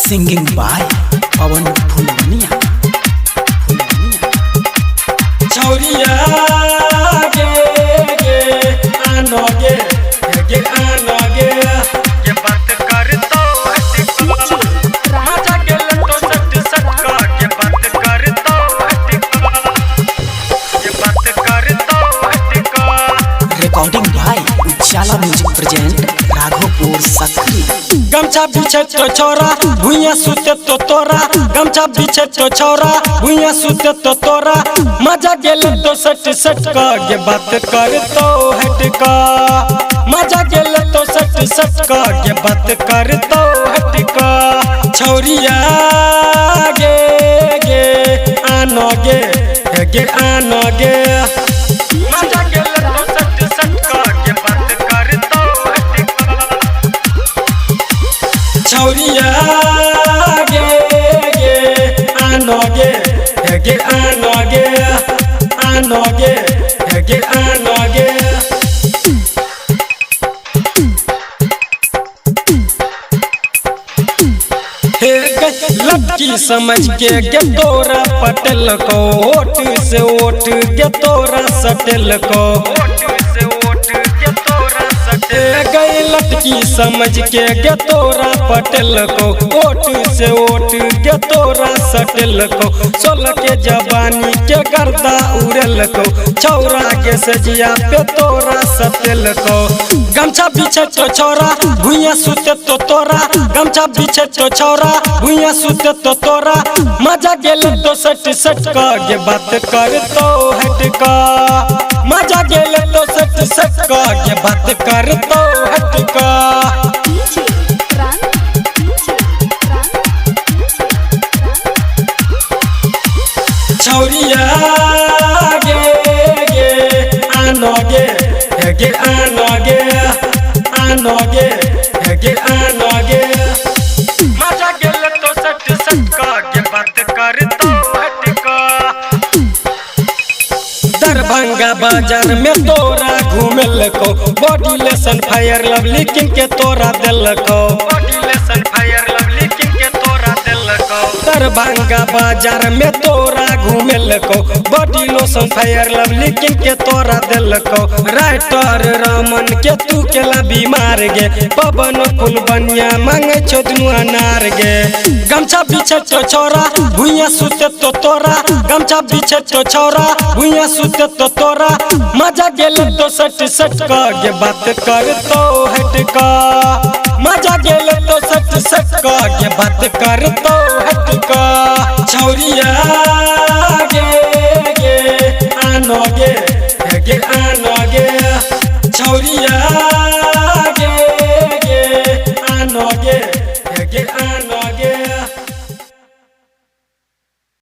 Singing by Pawan Phulwaniya. Chauriya ge ge anoge ge anoge ye baat kar to maja ge to sat sat ka ye baat kar to ye baat kar to Recording by Ujjala Music present Raghopur Sakri. गमछा बिछे तो छोरा भुइया सुते तो तोरा गमछा बिछे तो छोरा भुइया सुते तो तोरा मजा गेले तो सट सट का ये बात कर तो हट का मजा गेले तो सट सट का ये बात कर तो हट का छौरिया गे गे आनोगे आनोगे मजा गेले तो सट सट का ये बात कर तो हट का Chauriya ge ge anoge anoge anoge लड़की समझ के तोरा पटेल को ओट से ओट के तोरा सटेल को गई लड़की समझ के तोरा पटेल को ओट से ओट के तोरा सटेल को 16 के जवानी के गर्दा उड़ेल को छौरा के सजिया पे तोरा सटेल को गमछा बिछे तो छोरा भुइया सुते तो तोरा गमछा बिछे तो छोरा भुइया सुते तो तोरा मजा गेले तो सट सट का ये बात कर तो हट का मजा गेले तो सट सट का ये बात कर तो हट का छौरिया गे गे anoge anoge anoge मजा गेले तो सट सट का ये बात कर तो हट का दरभंगा बाजार में तोरा घूमेल को body lesson fire lovely king के तोरा दिल को body lesson fire lovely king के तोरा दिल को दरभंगा बाजार में तोरा घूमेल को बॉडी लोसन फायर लवली किंग के तोरा दिल को राइटर रमन के तू केला बीमार गे पवन फुलवनिया मांगे छोदनु अनार गे गमछा बिछे तो छोरा भुइया सुते तो तोरा गमछा बिछे तो छोरा भुइया सुते तो तोरा मजा गेले तो सट सट का ये बात कर तो हट का मजा गेले तो सट सट का ये बात कर तो हट का छौरिया गे गे anoge